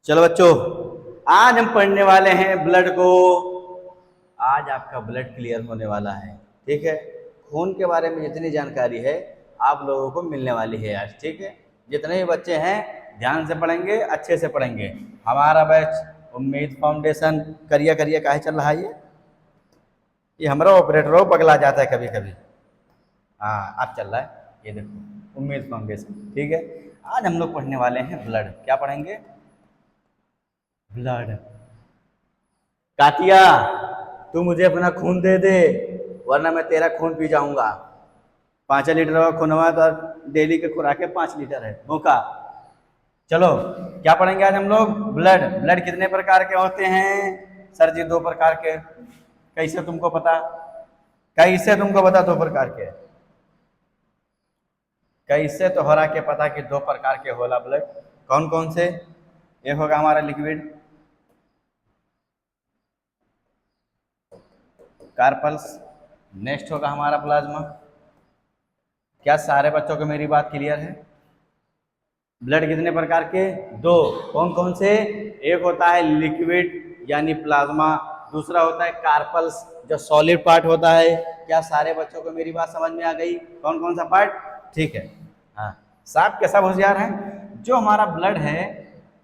चलो बच्चों, आज हम पढ़ने वाले हैं ब्लड को। आज आपका ब्लड क्लियर होने वाला है। ठीक है, खून के बारे में जितनी जानकारी है आप लोगों को मिलने वाली है आज। ठीक है, जितने भी बच्चे हैं ध्यान से पढ़ेंगे, अच्छे से पढ़ेंगे। हमारा बैच उम्मीद फाउंडेशन करिया करिया काहे चल रहा है। ये हमारा ऑपरेटर हो पगला जाता है कभी कभी। हाँ, अब चल रहा है, ये देखो उम्मीद फाउंडेशन। ठीक है, आज हम लोग पढ़ने वाले हैं ब्लड। क्या पढ़ेंगे? ब्लड। कातिया, तू मुझे अपना खून दे दे वरना मैं तेरा खून पी जाऊंगा। 5 लीटर का खून हुआ तो डेली के खुराक 5 लीटर है मौका। चलो क्या पढ़ेंगे आज हम लोग? ब्लड। ब्लड कितने प्रकार के होते हैं? सर जी 2 प्रकार के। कैसे तुमको पता? कैसे तुमको पता 2 प्रकार के? कैसे तो हरा के पता कि 2 प्रकार के होला ब्लड। कौन कौन से? एक होगा हमारा लिक्विड कार्पल्स, नेक्स्ट होगा हमारा प्लाज्मा। क्या सारे बच्चों को मेरी बात क्लियर है? ब्लड कितने प्रकार के? 2। कौन कौन से? एक होता है लिक्विड यानी प्लाज्मा, दूसरा होता है कार्पल्स जो सॉलिड पार्ट होता है। क्या सारे बच्चों को मेरी बात समझ में आ गई? कौन कौन सा पार्ट? ठीक है, हाँ साहब कैसा होशियार है। जो हमारा ब्लड है,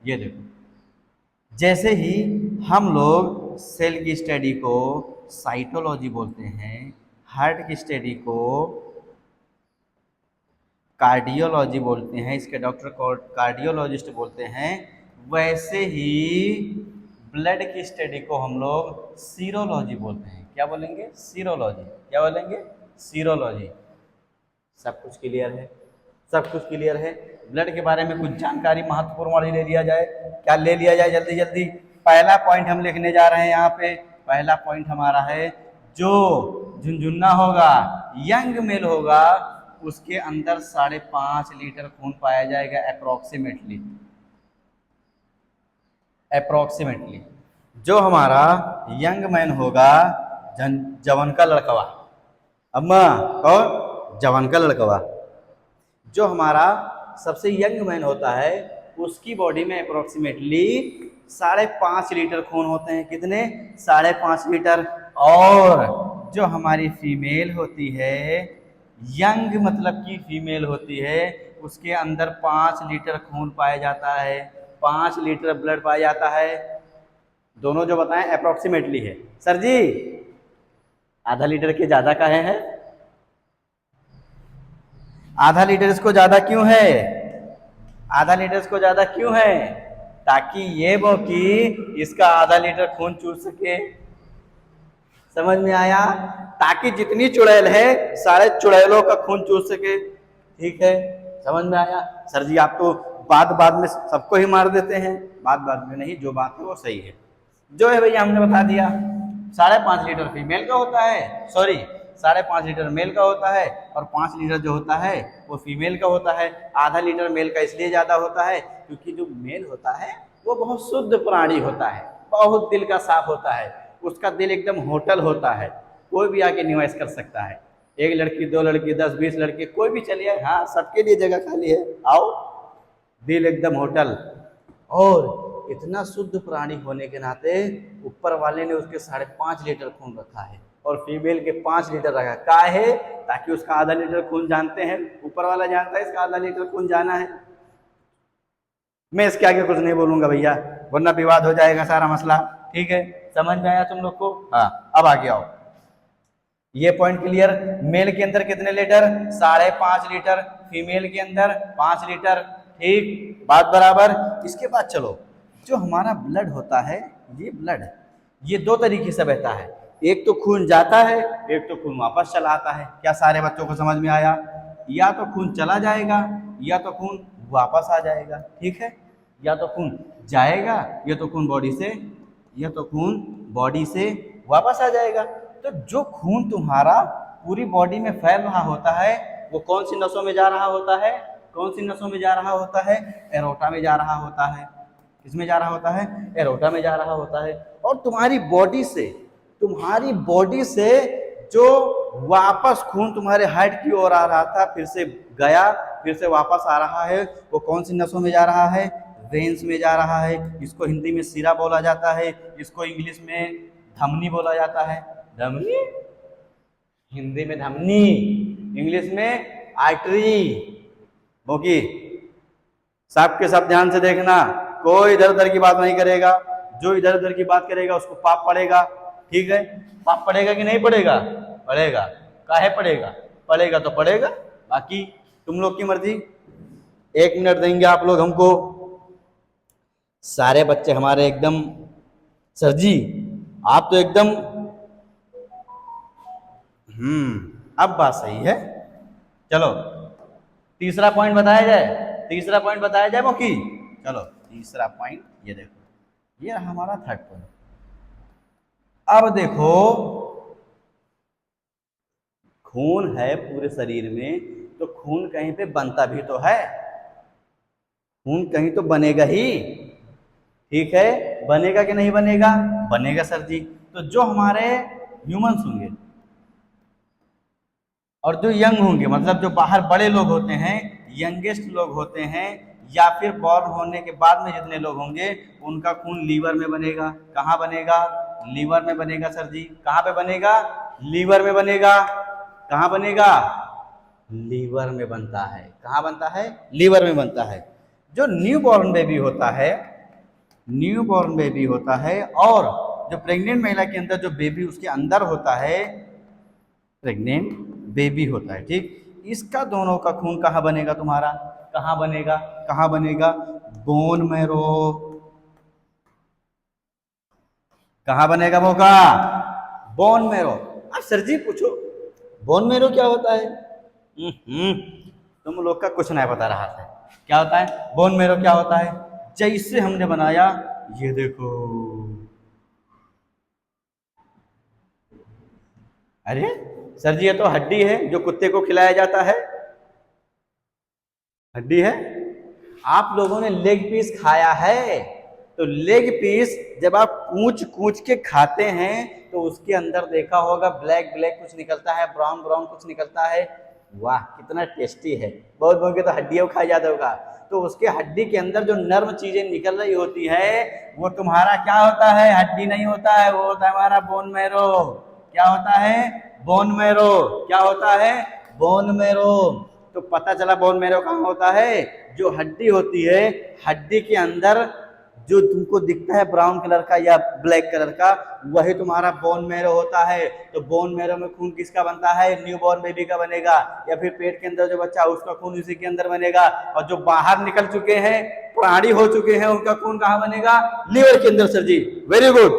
ये देखो, जैसे ही हम लोग सेल की स्टडी को साइटोलॉजी बोलते हैं, हार्ट की स्टडी को कार्डियोलॉजी बोलते हैं, इसके डॉक्टर को कार्डियोलॉजिस्ट बोलते हैं, वैसे ही ब्लड की स्टडी को हम लोग सीरोलॉजी बोलते हैं। क्या बोलेंगे? सीरोलॉजी। क्या बोलेंगे? सीरोलॉजी। सब कुछ क्लियर है? सब कुछ क्लियर है? ब्लड के बारे में कुछ जानकारी महत्वपूर्ण वाली ले लिया जाए। क्या ले लिया जाए? जल्दी जल्दी। पहला पॉइंट हम लिखने जा रहे हैं यहाँ पे। पहला पॉइंट हमारा है, जो झुनझुना होगा, यंग मेल होगा, उसके अंदर 5.5 लीटर खून पाया जाएगा अप्रोक्सीमेटली। अप्रोक्सीमेटली जो हमारा यंग मैन होगा, जवन का लड़कवा, अम्मा कौन? जवन का लड़कवा, जो हमारा सबसे यंग मैन होता है, उसकी बॉडी में अप्रोक्सीमेटली 5.5 लीटर खून होते हैं। कितने? 5.5 लीटर। और जो हमारी फीमेल होती है, यंग मतलब कि फीमेल होती है, उसके अंदर 5 लीटर खून पाया जाता है, 5 लीटर ब्लड पाया जाता है। दोनों जो बताएं अप्रोक्सीमेटली है। सर जी आधा लीटर के ज्यादा काहे है? आधा लीटर इसको ज्यादा क्यों है? आधा लीटर इसको ज्यादा क्यों है? ताकि ये वो कि इसका आधा लीटर खून चूस सके। समझ में आया? ताकि जितनी चुड़ैल है सारे चुड़ैलों का खून चूस सके। ठीक है, समझ में आया? सर जी आप तो बात बात में सबको ही मार देते हैं। बात बात में नहीं, जो बात है वो सही है। जो है भैया हमने बता दिया। 5.5 लीटर फीमेल का होता है, सॉरी 5.5 लीटर मेल का होता है, और 5 लीटर जो होता है वो फीमेल का होता है। आधा लीटर मेल का इसलिए ज्यादा होता है क्योंकि जो मेल होता है वो बहुत शुद्ध प्राणी होता है, बहुत दिल का साफ होता है, उसका दिल एकदम होटल होता है, कोई भी आके निवास कर सकता है। 1 लड़की 2 लड़की 10 20 लड़के कोई भी चलिए, हाँ सबके लिए जगह खाली है, आओ। दिल एकदम होटल। और इतना शुद्ध प्राणी होने के नाते ऊपर वाले ने उसके 5.5 लीटर खून रखा है और फीमेल के 5 लीटर रखा। काहे? ताकि उसका आधा लीटर खून जानते हैं, ऊपर वाला जानता है इसका आधा लीटर खून जाना है। मैं इसके आगे कुछ नहीं बोलूंगा भैया, वरना विवाद हो जाएगा सारा मसला। ठीक है, समझ में आया तुम लोग को? हाँ, अब आगे आओ। ये पॉइंट क्लियर। मेल के अंदर कितने लीटर? 5.5 लीटर। फीमेल के अंदर 5 लीटर। ठीक, बात बराबर। इसके बाद चलो, जो हमारा ब्लड होता है, ये ब्लड ये 2 तरीके से बहता है। एक तो खून जाता है, एक तो खून वापस चला आता है। क्या सारे बच्चों को समझ में आया? या तो खून चला जाएगा या तो खून वापस आ जाएगा। ठीक है, या तो खून जाएगा या तो खून बॉडी से, या तो खून बॉडी से वापस आ जाएगा। तो जो खून तुम्हारा पूरी बॉडी में फैल रहा होता है वो कौन सी नसों में जा रहा होता है? कौन सी नसों में जा रहा होता है? एरोटा में जा रहा होता है। किसमें जा रहा होता है? एरोटा में जा रहा होता है। और तुम्हारी बॉडी से जो वापस खून तुम्हारे हार्ट की ओर आ रहा था, फिर से गया, फिर से वापस आ रहा है, वो कौन सी नसों में जा रहा है? वेन्स में जा रहा है, इसको हिंदी में सिरा बोला जाता है, इसको इंग्लिश में धमनी बोला जाता है। धमनी, हिंदी में धमनी, इंग्लिश में आर्टरी। बोकी सब के सब ध्यान से देखना, कोई इधर उधर की बात नहीं करेगा, जो इधर उधर की बात करेगा उसको पाप पड़ेगा। ठीक है, पाप पड़ेगा कि नहीं पड़ेगा? पड़ेगा। काहे पड़ेगा? पड़ेगा तो पड़ेगा, बाकी तुम लोग की मर्जी। 1 मिनट देंगे आप लोग हमको। सारे बच्चे हमारे एकदम, सर जी आप तो एकदम, अब बात सही है। चलो तीसरा पॉइंट बताया जाए, तीसरा पॉइंट बताया जाए मोकी। चलो तीसरा पॉइंट ये देखो, ये रहा हमारा थर्ड पॉइंट। अब देखो, खून है पूरे शरीर में, तो खून कहीं पे बनता भी तो है, खून कहीं तो बनेगा ही। ठीक है, बनेगा कि नहीं बनेगा? बनेगा सर जी। तो जो हमारे ह्यूमंस होंगे और जो यंग होंगे, मतलब जो बाहर बड़े लोग होते हैं, यंगेस्ट लोग होते हैं, या फिर बॉर्न होने के बाद में जितने लोग होंगे, उनका खून लीवर में बनेगा। कहाँ बनेगा? लीवर में बनेगा सर जी। कहाँ पे बनेगा? लीवर में बनेगा। कहाँ बनेगा? लीवर में बनता है। कहाँ बनता है? लीवर में बनता है। जो न्यू बॉर्न बेबी होता है, न्यू बॉर्न बेबी होता है, और जो प्रेग्नेंट महिला के अंदर जो बेबी उसके अंदर होता है, प्रेग्नेंट बेबी होता है, ठीक, इसका दोनों का खून कहाँ बनेगा तुम्हारा? कहाँ बनेगा? कहाँ बनेगा? Bone marrow. कहाँ बनेगा मौका? Bone marrow. अब सर जी पूछो, बोन मैरो क्या होता है? तुम लोग का कुछ नहीं बता रहा था। क्या होता है बोन मैरो? क्या होता है? जैसे हमने बनाया, ये देखो, अरे सर जी ये तो हड्डी है जो कुत्ते को खिलाया जाता है, हड्डी है। आप लोगों ने लेग पीस खाया है, तो लेग पीस जब आप कूच कूच के खाते हैं तो उसके अंदर देखा होगा ब्लैक ब्लैक कुछ निकलता है, ब्राउन ब्राउन कुछ निकलता है। वाह कितना टेस्टी है। बहुत लोगों के तो हड्डियों खाया जाता होगा, तो उसके हड्डी के अंदर जो नर्म चीजें निकल रही होती है वो तुम्हारा क्या होता है? हड्डी नहीं होता है, वो होता है हमारा बोन मैरो। क्या होता है? Bone marrow. क्या होता है? Bone marrow. तो पता चला बोन मैरो कहाँ होता है? जो हड्डी होती है, हड्डी के अंदर जो तुमको दिखता है ब्राउन कलर का या ब्लैक कलर का, वही तुम्हारा बोन मैरो होता है। तो बोन मैरो में खून किसका बनता है? न्यू बॉर्न बेबी का बनेगा, या फिर पेट के अंदर जो बच्चा उसका खून उसी के अंदर बनेगा। और जो बाहर निकल चुके हैं, प्राणी हो चुके हैं, उनका खून कहाँ बनेगा? लीवर के अंदर। सर जी वेरी गुड,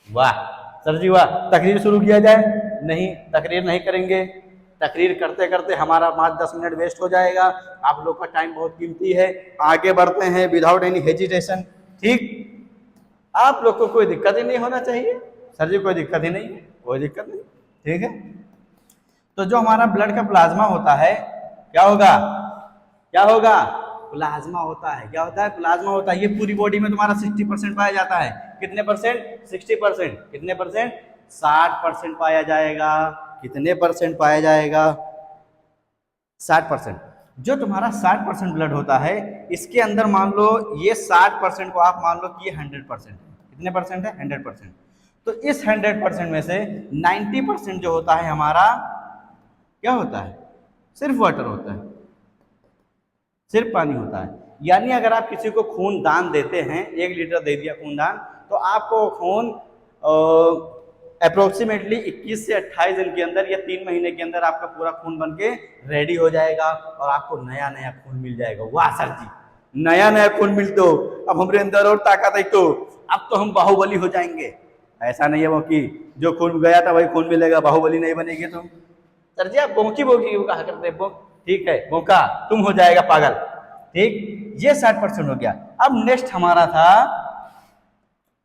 वाह सर जी वाह। तकरीर शुरू किया जाए? नहीं, तकरीर नहीं करेंगे। तकरीर करते करते हमारा 5-10 मिनट वेस्ट हो जाएगा। आप लोग का टाइम बहुत कीमती है। आगे बढ़ते हैं विदाउट एनी हेजिटेशन। ठीक, आप लोग को कोई दिक्कत ही नहीं होना चाहिए। सर जी कोई दिक्कत ही नहीं है, कोई दिक्कत नहीं। ठीक है, तो जो हमारा ब्लड का प्लाज्मा होता है, क्या होगा? क्या होगा? प्लाज्मा होता है। क्या होता है? प्लाज्मा होता है। ये पूरी बॉडी में तुम्हारा 60% पाया जाता है। कितने परसेंट? 60%। कितने परसेंट? 60% पाया जाएगा। कितने परसेंट पाया जाएगा? 60%। जो तुम्हारा 60% ब्लड होता है, इसके अंदर मान लो ये 60% को आप मान लो कि ये 100% है। कितने परसेंट है? 100%। तो इस 100% में से 90% जो होता है हमारा, क्या होता है? सिर्फ वाटर होता है, सिर्फ पानी होता है। यानी अगर आप किसी को खून दान देते हैं, 1 लीटर दे दिया खून दान, तो आपको खून अप्रोक्सीमेटली 21 से 28 दिन के अंदर या 3 महीने के अंदर आपका पूरा खून बन के रेडी हो जाएगा और आपको नया नया खून मिल जाएगा। वाह सर जी, नया नया खून मिल तो अब हमारे अंदर और ताकत है, तो अब तो हम बाहुबली हो जाएंगे। ऐसा नहीं है वो कि जो खून गया था वही खून मिलेगा, बाहुबली नहीं बनेगी तुम। सर जी आप बोंकी बोंकी कहा करते हैं, ठीक है बोका, तुम हो जाएगा पागल। ठीक, ये 60% हो गया। अब नेक्स्ट हमारा था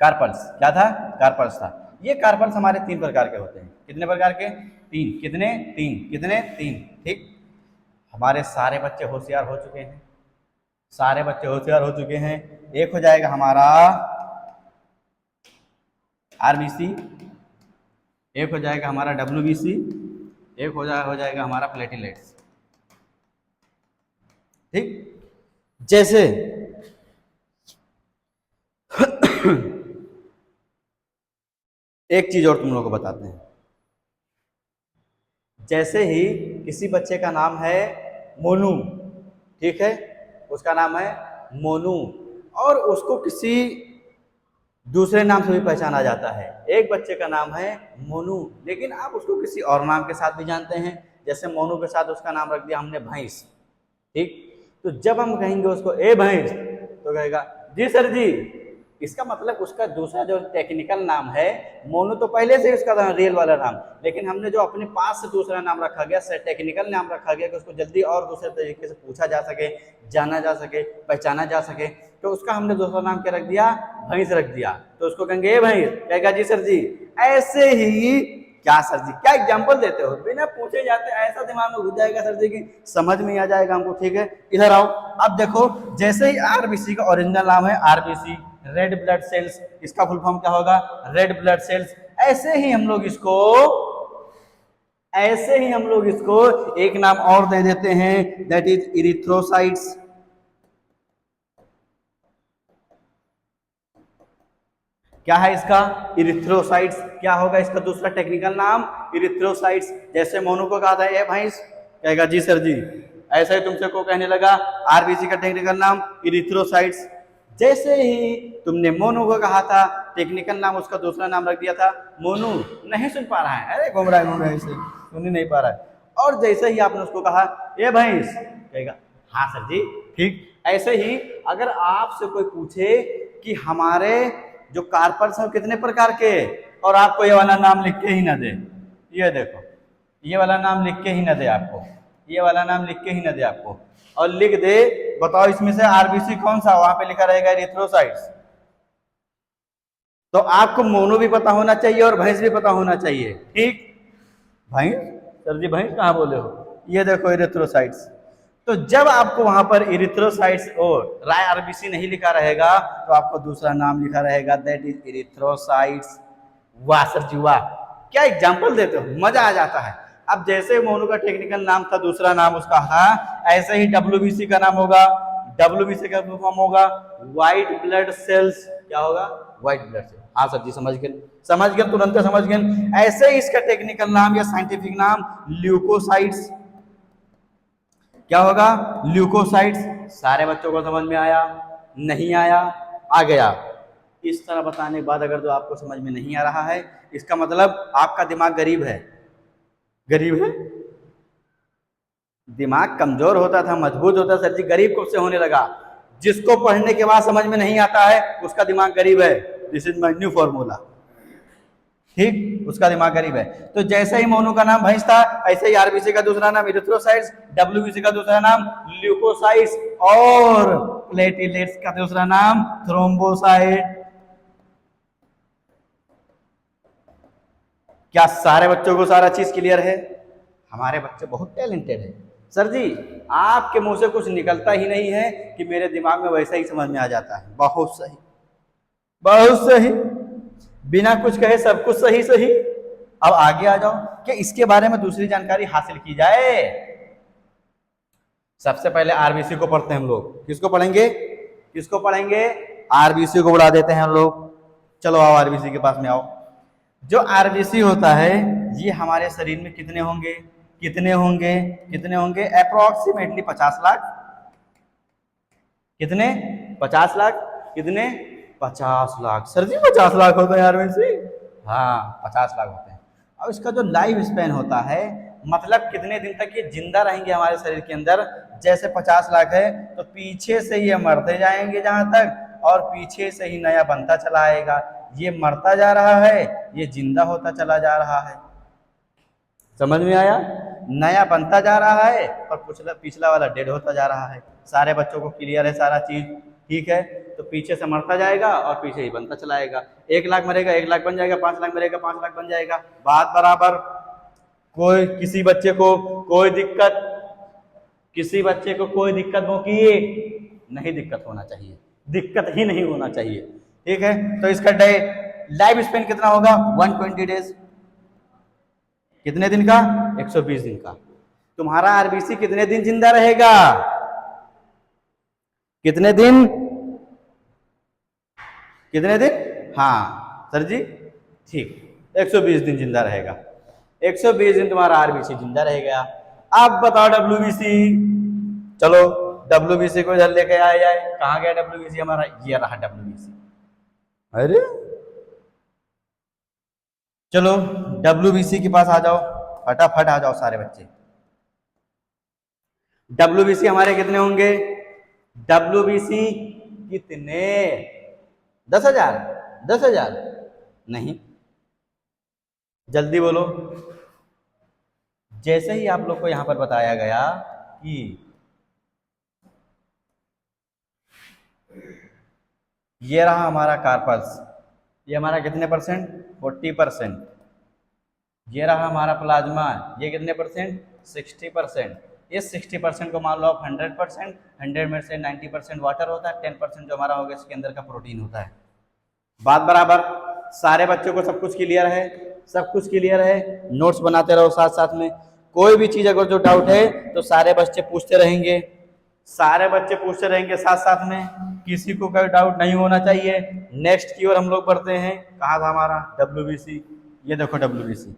कार्पल्स। क्या था? कार्पल्स था। ये कार्पल्स हमारे 3 प्रकार के होते हैं। कितने प्रकार के? 3। कितने? 3। कितने? 3। ठीक, हमारे सारे बच्चे होशियार हो चुके हैं, सारे बच्चे होशियार हो चुके हैं। एक हो जाएगा हमारा आरबीसी, एक हो जाएगा हमारा डब्ल्यूबीसी, एक हो जाएगा हमारा प्लेटलेट्स। ठीक, जैसे एक चीज और तुम लोगों को बताते हैं। जैसे ही किसी बच्चे का नाम है मोनू, ठीक है, उसका नाम है मोनू, और उसको किसी दूसरे नाम से भी पहचाना जाता है। एक बच्चे का नाम है मोनू, लेकिन आप उसको किसी और नाम के साथ भी जानते हैं। जैसे मोनू के साथ उसका नाम रख दिया हमने भैंस, ठीक। तो जब हम कहेंगे उसको ए भैंस, तो कहेगा जी सर जी। इसका मतलब उसका दूसरा जो टेक्निकल नाम है मोनू, तो पहले से उसका था रियल वाला नाम, लेकिन हमने जो अपने पास से दूसरा नाम रखा गया, टेक्निकल नाम रखा गया कि उसको जल्दी और दूसरे तरीके से पूछा जा सके, जाना जा सके, पहचाना जा सके, तो उसका हमने दूसरा नाम क्या रख दिया, भैंस रख दिया। तो उसको कहेंगे ए भैंस, कहेगा जी सर जी। ऐसे ही क्या सर जी, क्या एग्जाम्पल देते हो, बिना पूछे जाते ऐसा दिमाग में घुस जाएगा सर जी की समझ में आ जाएगा हमको, ठीक है। इधर आओ, अब देखो, जैसे ही आरबीसी का ओरिजिनल नाम है आरबीसी, रेड ब्लड सेल्स, इसका फुल फॉर्म क्या होगा, रेड ब्लड सेल्स। ऐसे ही हम लोग इसको एक नाम और दे देते हैं, दैट इज इरिथ्रोसाइट्स। क्या है इसका, इरिथ्रोसाइट्स। क्या होगा इसका दूसरा टेक्निकल नाम, इरिथ्रोसाइट्स। जैसे मोनू को कहा था ए भैंस, कहेगा जी सर जी। ऐसा ही तुमसे को कहने लगा आरबीसी का टेक्निकल नाम इरिथ्रोसाइट्स। जैसे ही तुमने मोनू को कहा था, टेक्निकल नाम उसका दूसरा नाम रख दिया था मोनू। नहीं सुन पा रहा है, अरे घूम रहा है ऐसे, सुन ही नहीं पा रहा है। और जैसे ही आपने उसको कहा ए भैंस, कहेगा हाँ सर जी, ठीक। ऐसे ही अगर आपसे कोई पूछे कि हमारे जो कार्पल्स हैं कितने प्रकार के, और आपको ये वाला नाम लिख के ही ना दे, ये देखो, ये वाला नाम लिख के ही ना दे आपको, ये वाला नाम लिख के ही ना दे आपको, और लिख दे बताओ इसमें से आरबीसी कौन सा, वहां पे लिखा रहेगा इरिथ्रोसाइट्स। तो आपको मोनो भी पता होना चाहिए और भैंस भी पता होना चाहिए, ठीक। भैंस, सर जी भैंस कहाँ बोले हो, ये देखो इरिथ्रोसाइट्स। तो जब आपको वहां पर इरिथ्रोसाइट्स और राय आरबीसी नहीं लिखा रहेगा, तो आपको दूसरा नाम लिखा रहेगा, दैट इज इरिथ्रोसाइट्स। वाह सर जी वाह, क्या एग्जांपल देते हो, मजा आ जाता है। अब जैसे मोनू का टेक्निकल नाम था, दूसरा नाम उसका था, ऐसे ही डब्ल्यूबीसी का नाम होगा, डब्ल्यूबीसी का फुल फॉर्म होगा व्हाइट ब्लड सेल्स। क्या होगा, व्हाइट ब्लड सेल्स। हाँ सर जी समझ गए, तुरंत समझ गए। ऐसे ही इसका टेक्निकल नाम या साइंटिफिक नाम ल्यूकोसाइट्स। क्या होगा, ल्यूकोसाइट्स। सारे बच्चों को समझ में आया, नहीं आया, आ गया। इस तरह बताने के बाद अगर जो आपको समझ में नहीं आ रहा है, इसका मतलब आपका दिमाग गरीब है। गरीब है, दिमाग कमजोर होता था मजबूत होता, सर जी गरीब कब से होने लगा, जिसको पढ़ने के बाद समझ में नहीं आता है उसका दिमाग गरीब है। This is my new formula, ठीक, उसका दिमाग गरीब है। तो जैसे ही मोनू का नाम भैंस था, ऐसे ही आरबीसी का दूसरा नाम इरिथ्रोसाइट्स, डब्ल्यूबीसी का दूसरा नाम ल्यूकोसाइट्स, और प्लेटलेट्स का दूसरा नाम थ्रोम्बोसाइट। क्या सारे बच्चों को सारा चीज क्लियर है? हमारे बच्चे बहुत टैलेंटेड है सर जी, आपके मुंह से कुछ निकलता ही नहीं है कि मेरे दिमाग में वैसा ही समझ में आ जाता है। बहुत सही, बहुत सही, बिना कुछ कहे सब कुछ सही सही। अब आगे आ जाओ कि इसके बारे में दूसरी जानकारी हासिल की जाए। सबसे पहले आरबीसी को पढ़ते हैं हम लोग। किसको पढ़ेंगे, किसको पढ़ेंगे, आरबीसी को बढ़ा देते हैं हम लोग। चलो आओ आरबीसी के पास में आओ। जो आरबीसी होता है ये हमारे शरीर में कितने होंगे, कितने होंगे, कितने होंगे, अप्रोक्सीमेटली 50 लाख। कितने, 50 लाख, कितने, 50 लाख। सर जी 50 लाख होते हैं आरबीसी? हाँ 50 लाख होते हैं। और इसका जो लाइफ स्पैन होता है, मतलब कितने दिन तक ये जिंदा रहेंगे हमारे शरीर के अंदर। जैसे 50 लाख है तो पीछे से ये मरते जाएंगे जहां तक, और पीछे से ही नया बनता चला आएगा। ये मरता जा रहा है, ये जिंदा होता चला जा रहा है। समझ में आया, नया बनता जा रहा है और पिछला वाला डेड होता जा रहा है। सारे बच्चों को क्लियर है सारा चीज, ठीक है। तो पीछे से मरता जाएगा और पीछे ही बनता चला आएगा। 1 लाख मरेगा 1 लाख बन जाएगा, 5 लाख मरेगा 5 लाख बन जाएगा। बात बराबर। कोई किसी बच्चे को कोई दिक्कत, किसी बच्चे को कोई दिक्कत हो कि नहीं, दिक्कत होना चाहिए, दिक्कत ही नहीं होना चाहिए, ठीक है। तो इसका लाइफ स्पेन कितना होगा, 120 डेज। कितने दिन का, 120 दिन का। तुम्हारा आरबीसी कितने दिन जिंदा रहेगा, कितने दिन, कितने दिन? हाँ सर जी, ठीक, 120 दिन जिंदा रहेगा। 120 दिन तुम्हारा आरबीसी जिंदा रहेगा। अब बताओ डब्ल्यूबीसी, चलो डब्ल्यूबीसी को इधर लेके आए जाए। कहाँ गया डब्ल्यूबीसी हमारा? ये रहा डब्ल्यूबीसी। अरे चलो डब्ल्यूबीसी के पास आ जाओ, फटाफट आ जाओ सारे बच्चे। डब्ल्यूबीसी हमारे कितने होंगे? डब्ल्यूबीसी कितने? 10,000? 10,000 नहीं, जल्दी बोलो। जैसे ही आप लोग को यहां पर बताया गया कि ये रहा हमारा कार्पल्स, ये हमारा कितने परसेंट? 40%। ये रहा हमारा प्लाज्मा, ये कितने परसेंट? 60%। इस 60% को मान लो आप 100%, 100 में से 90% वाटर होता है, 10% जो हमारा होगा इसके अंदर का प्रोटीन होता है। बात बराबर? सारे बच्चों को सब कुछ क्लियर है? सब कुछ क्लियर है? नोट्स बनाते रहो साथ साथ में। कोई भी चीज अगर जो डाउट है तो सारे बच्चे पूछते रहेंगे, सारे बच्चे पूछते रहेंगे साथ साथ में, किसी को कोई डाउट नहीं होना चाहिए। नेक्स्ट की ओर हम लोग बढ़ते हैं। कहाँ था हमारा? डब्ल्यूबीसी। ये देखो डब्ल्यूबीसी,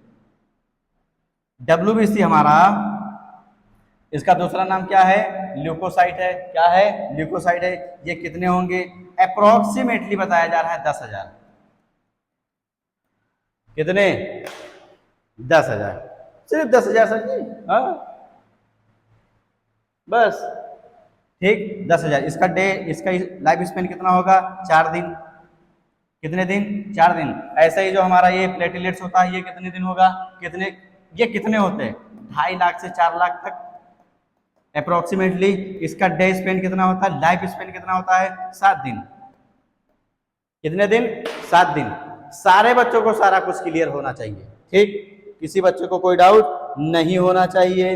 डब्ल्यूबीसी हमारा, इसका दूसरा नाम क्या है? ल्यूकोसाइट है। क्या है? ल्यूकोसाइट है। ये कितने होंगे? अप्रोक्सीमेटली बताया जा रहा है 10,000। कितने? 10,000, सिर्फ 10,000 सर जी। हाँ बस, ठीक, 10,000। इसका इसका लाइफ स्पेन कितना होगा? 4 दिन। कितने दिन? 4 दिन। ऐसा ही जो हमारा ये प्लेटलेट्स होता है, ये कितने दिन होगा? कितने, ये कितने होते हैं? 2.5 लाख से 4 लाख तक अप्रोक्सीमेटली। इसका डे स्पेन कितना होता है? लाइफ स्पेन कितना होता है? 7 दिन। कितने दिन? 7 दिन। सारे बच्चों को सारा कुछ क्लियर होना चाहिए, ठीक, किसी बच्चे को कोई डाउट नहीं होना चाहिए।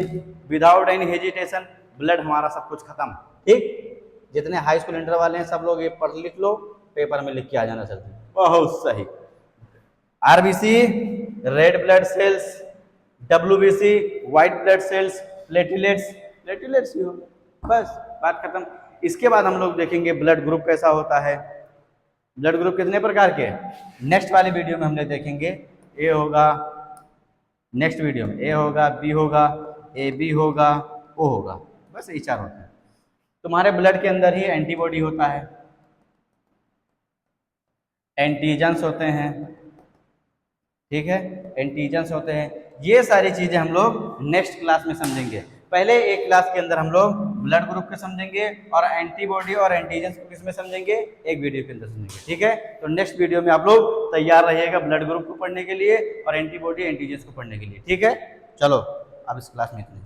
विदाउट एनी हेजिटेशन, ब्लड हमारा सब कुछ खत्म, ठीक। जितने हाई स्कूल इंटर वाले हैं सब लोग ये पढ़ लिख लो, पेपर में लिख के आ जाना चलते। बहुत सही। RBC red blood cells, WBC white blood cells, platelets ही हो, बस बात खत्म। इसके बाद हम लोग देखेंगे ब्लड ग्रुप कैसा होता है। ब्लड ग्रुप कितने प्रकार के? नेक्स्ट वाले वीडियो में हमने देखेंगे। ए होगा, नेक्स्ट वीडियो में ए होगा, बी होगा, ए बी होगा, ओ होगा, बस यही 4 होते हैं। तुम्हारे ब्लड के अंदर ही एंटीबॉडी होता है, एंटीजेंस होते हैं, ठीक है, एंटीजेंस होते हैं। ये सारी चीजें हम लोग नेक्स्ट क्लास में समझेंगे। पहले एक क्लास के अंदर हम लोग ब्लड ग्रुप के समझेंगे और एंटीबॉडी और एंटीजेंस को किसमें समझेंगे? एक वीडियो के अंदर समझेंगे, ठीक है। तो नेक्स्ट वीडियो में आप लोग तैयार रहिएगा ब्लड ग्रुप को पढ़ने के लिए और एंटीबॉडी एंटीजेंस को पढ़ने के लिए, ठीक है। चलो अब इस क्लास में इतना।